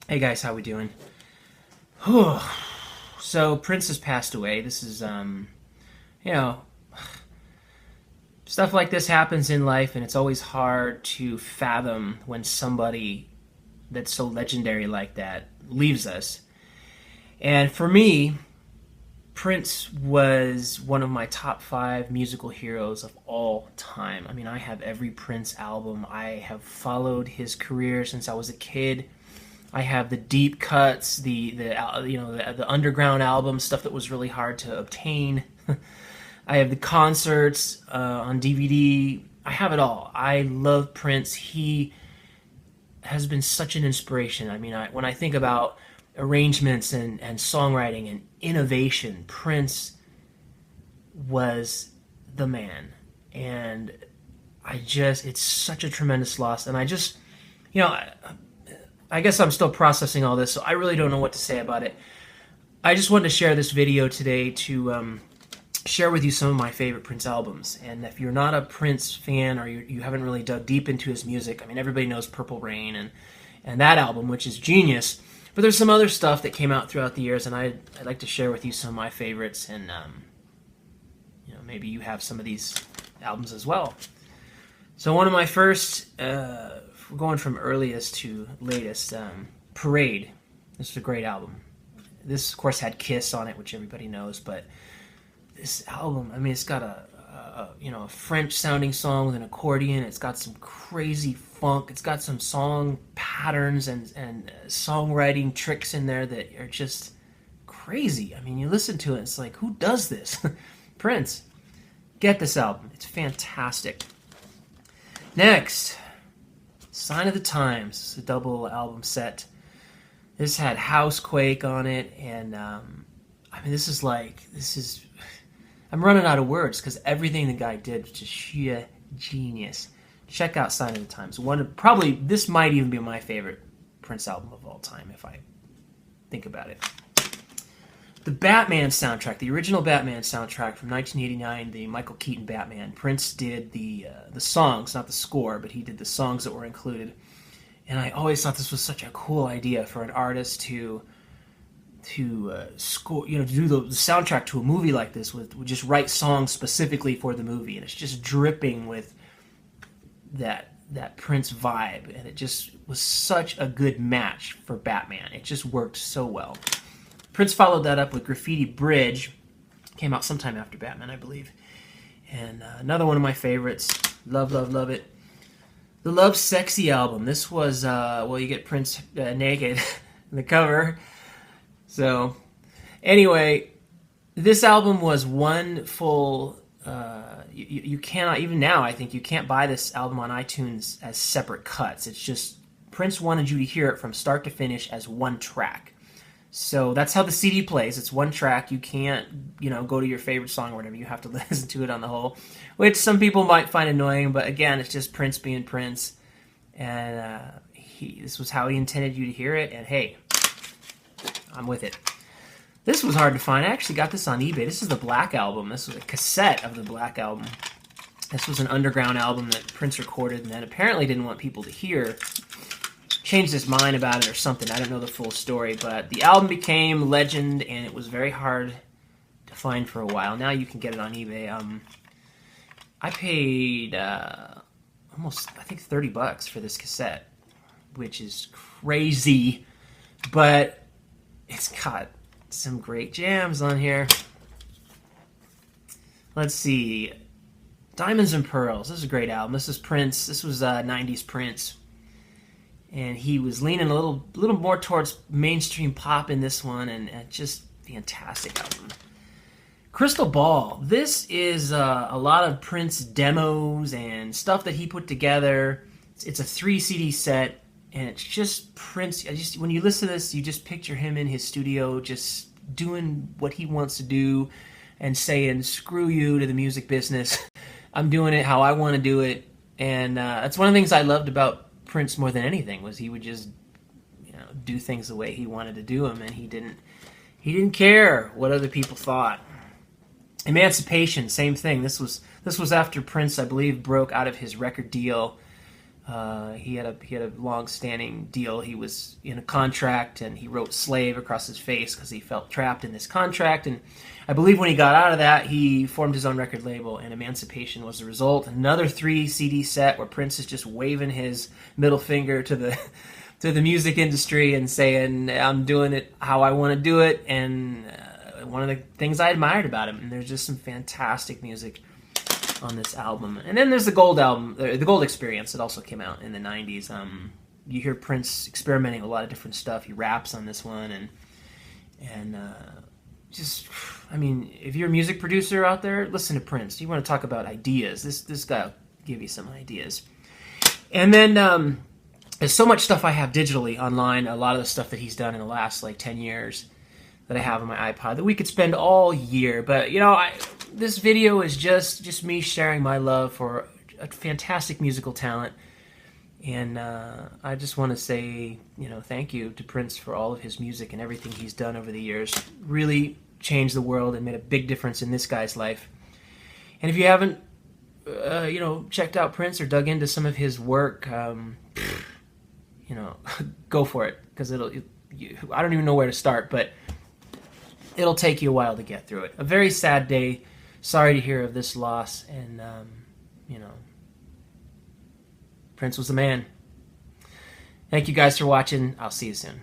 Hey guys, how we doing? Whew. So Prince has passed away. This is you know, stuff like this happens in life, and it's always hard to fathom when somebody that's so legendary like that leaves us. And for me, Prince was one of my top five musical heroes of all time. I mean, I have every Prince album. I have followed his career since I was a kid. I have the deep cuts, the underground albums, stuff that was really hard to obtain. I have the concerts on DVD. I have it all. I love Prince. He has been such an inspiration. I mean, when I think about arrangements and songwriting and innovation, Prince was the man. And it's such a tremendous loss. And you know, I guess I'm still processing all this, so I really don't know what to say about it. I just wanted to share this video today to share with you some of my favorite Prince albums. And if you're not a Prince fan or you haven't really dug deep into his music, I mean, everybody knows Purple Rain and that album, which is genius. But there's some other stuff that came out throughout the years, and I'd like to share with you some of my favorites. And maybe you have some of these albums as well. So one of my first, we're going from earliest to latest, Parade. This is a great album. This, of course, had Kiss on it, which everybody knows, but this album, I mean, it's got a French-sounding song with an accordion. It's got some crazy funk. It's got some song patterns and songwriting tricks in there that are just crazy. I mean, you listen to it, it's like, who does this? Prince. Get this album. It's fantastic. Next, Sign of the Times. It's a double album set. This had Housequake on it, and I'm running out of words because everything the guy did was just sheer genius. Check out Sign of the Times. This might even be my favorite Prince album of all time if I think about it. The Batman soundtrack, the original Batman soundtrack from 1989, the Michael Keaton Batman. Prince did the songs, not the score, but he did the songs that were included. And I always thought this was such a cool idea for an artist to score, to do the soundtrack to a movie like this, would just write songs specifically for the movie, and it's just dripping with that Prince vibe, and it just was such a good match for Batman. It just worked so well. Prince followed that up with Graffiti Bridge, came out sometime after Batman, I believe, and another one of my favorites. Love it. The Love Sexy album. This was you get Prince naked in the cover. So, anyway, this album was one full. You cannot, even now, I think you can't buy this album on iTunes as separate cuts. It's just Prince wanted you to hear it from start to finish as one track. So that's how the CD plays. It's one track. You can't, go to your favorite song or whatever. You have to listen to it on the whole, which some people might find annoying. But again, it's just Prince being Prince, and this was how he intended you to hear it. And hey, I'm with it. This was hard to find. I actually got this on eBay. This is the Black Album. This was a cassette of the Black Album. This was an underground album that Prince recorded and then apparently didn't want people to hear. Changed his mind about it or something. I don't know the full story, but the album became legend, and it was very hard to find for a while. Now you can get it on eBay. I paid almost, I think, $30 for this cassette, which is crazy, but it's got some great jams on here. Let's see. Diamonds and Pearls. This is a great album. This is Prince. This was 90s Prince. And he was leaning a little more towards mainstream pop in this one, and just fantastic album. Crystal Ball. This is a lot of Prince demos and stuff that he put together. It's a 3 CD set, and it's just Prince. When you listen to this, you just picture him in his studio just doing what he wants to do and saying, screw you to the music business. I'm doing it how I want to do it. And that's one of the things I loved about Prince more than anything, was he would just do things the way he wanted to do them, and he didn't care what other people thought. Emancipation, same thing. This was after Prince, I believe, broke out of his record deal He had a long-standing deal. He was in a contract, and he wrote "slave" across his face because he felt trapped in this contract. And I believe when he got out of that, he formed his own record label, and Emancipation was the result. Another 3 CD set where Prince is just waving his middle finger to the music industry and saying, "I'm doing it how I want to do it." And one of the things I admired about him, and there's just some fantastic music on this album. And then there's the Gold album, the Gold Experience, that also came out in the 90s. You hear Prince experimenting with a lot of different stuff. He raps on this one, and just, I mean, if you're a music producer out there, listen to Prince. You want to talk about ideas, this guy will give you some ideas. And then there's so much stuff I have digitally online, a lot of the stuff that he's done in the last like 10 years that I have on my iPod that we could spend all year. But this video is just me sharing my love for a fantastic musical talent, and I just want to say thank you to Prince for all of his music and everything he's done over the years. Really changed the world and made a big difference in this guy's life. And if you haven't checked out Prince or dug into some of his work, go for it, because I don't even know where to start, but it'll take you a while to get through it. A very sad day. Sorry to hear of this loss. And, Prince was the man. Thank you guys for watching. I'll see you soon.